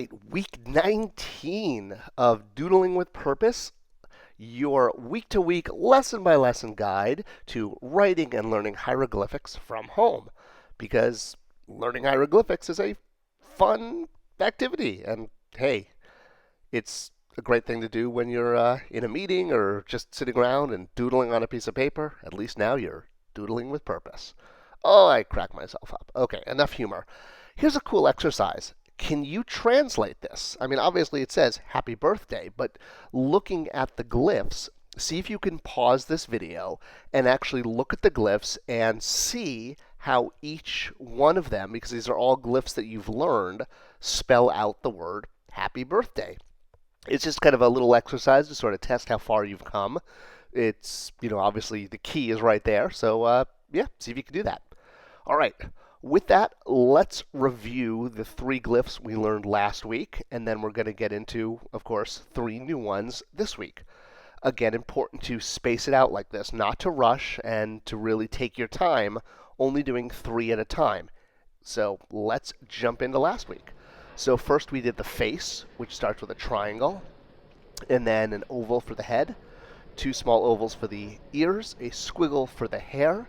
right, week 19 of Doodling with Purpose, your week-to-week, lesson-by-lesson guide to writing and learning hieroglyphics from home. Because learning hieroglyphics is a fun activity, and hey, it's a great thing to do when you're in a meeting or just sitting around and doodling on a piece of paper. At least now you're doodling with purpose. Oh, I crack myself up. Okay, enough humor. Here's a cool exercise. Can you translate this? I mean, obviously it says happy birthday, but looking at the glyphs, see if you can pause this video and actually look at the glyphs and see how each one of them, because these are all glyphs that you've learned, spell out the word happy birthday. It's just kind of a little exercise to sort of test how far you've come. It's, obviously the key is right there. So, yeah, see if you can do that. All right. With that, let's review the 3 glyphs we learned last week, and then we're going to get into, of course, 3 new ones this week. Again, important to space it out like this, not to rush and to really take your time, only doing 3 at a time. So let's jump into last week. So first we did the face, which starts with a triangle, and then an oval for the head, 2 small ovals for the ears, a squiggle for the hair,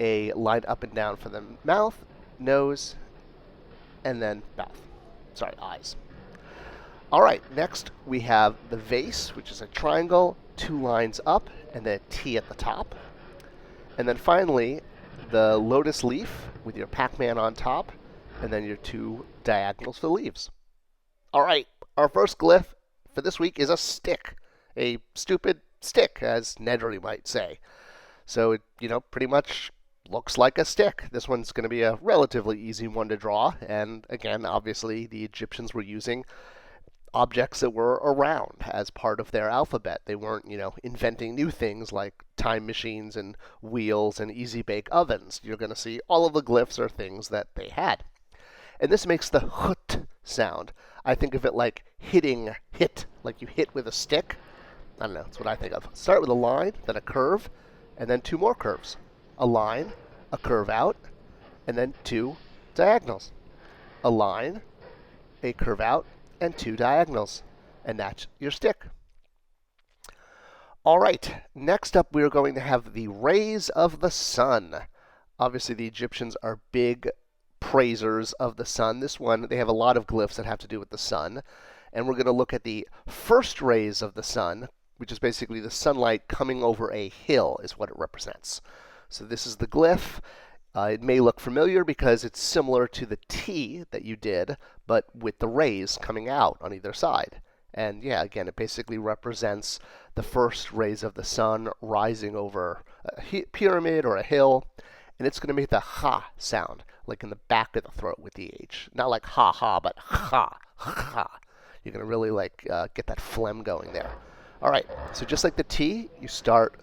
a line up and down for the mouth, nose, and then eyes. All right, next we have the vase, which is a triangle, 2 lines up, and then a T at the top. And then finally, the lotus leaf with your Pac-Man on top, and then your 2 diagonals for the leaves. All right, our first glyph for this week is a stick, a stupid stick, as Nedry might say. So it, pretty much looks like a stick. This one's going to be a relatively easy one to draw. And again, obviously, the Egyptians were using objects that were around as part of their alphabet. They weren't, inventing new things like time machines and wheels and easy bake ovens. You're going to see all of the glyphs are things that they had. And this makes the hut sound. I think of it like hit, like you hit with a stick. I don't know, that's what I think of. Start with a line, then a curve, and then 2 more curves. A line, a curve out, and then 2 diagonals. A line, a curve out, and 2 diagonals. And that's your stick. All right, next up we're going to have the rays of the sun. Obviously the Egyptians are big praisers of the sun. This one, they have a lot of glyphs that have to do with the sun. And we're going to look at the first rays of the sun, which is basically the sunlight coming over a hill is what it represents. So this is the glyph. It may look familiar because it's similar to the T that you did, but with the rays coming out on either side. And yeah, again, it basically represents the first rays of the sun rising over a pyramid or a hill. And it's going to make the ha sound, like in the back of the throat with the H. Not like ha ha, but ha, ha. You're going to really get that phlegm going there. All right, so just like the T, you start,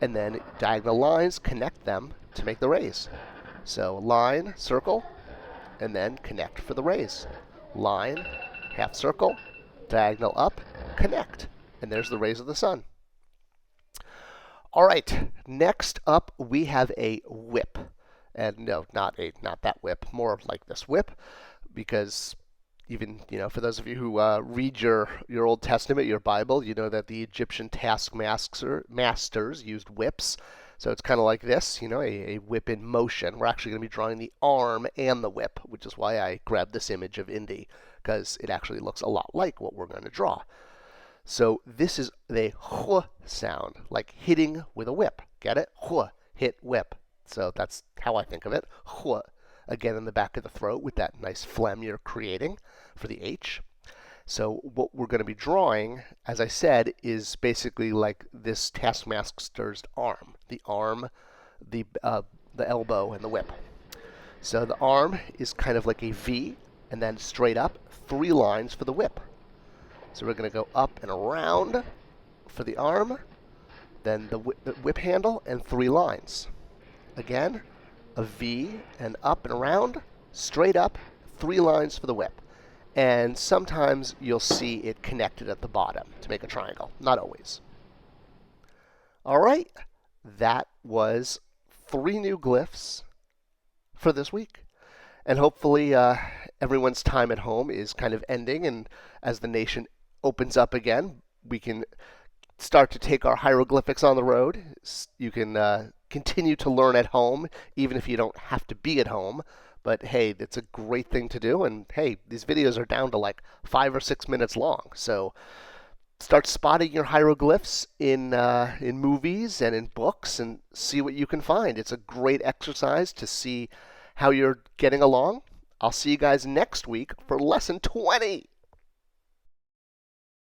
and then diagonal lines, connect them to make the rays. So line, circle, and then connect for the rays. Line, half circle, diagonal up, connect. And there's the rays of the sun. All right, next up we have a whip. And no, not that whip, more like this whip, because even, for those of you who read your Old Testament, your Bible, you know that the Egyptian taskmasters used whips. So it's kind of like this, a whip in motion. We're actually going to be drawing the arm and the whip, which is why I grabbed this image of Indy, because it actually looks a lot like what we're going to draw. So this is the huh sound, like hitting with a whip. Get it? Huh, hit whip. So that's how I think of it. Huh. Again, in the back of the throat with that nice phlegm you're creating for the H. So what we're going to be drawing, as I said, is basically like this taskmaster's arm. The arm, the elbow, and the whip. So the arm is kind of like a V, and then straight up, 3 lines for the whip. So we're going to go up and around for the arm, then the whip handle, and 3 lines. Again, a V and up and around, straight up, 3 lines for the whip. And sometimes you'll see it connected at the bottom to make a triangle. Not always. All right, that was 3 new glyphs for this week. And hopefully everyone's time at home is kind of ending, and as the nation opens up again, we can start to take our hieroglyphics on the road. You can continue to learn at home, even if you don't have to be at home. But hey, it's a great thing to do. And hey, these videos are down to like 5 or 6 minutes long. So start spotting your hieroglyphs in movies and in books and see what you can find. It's a great exercise to see how you're getting along. I'll see you guys next week for lesson 20.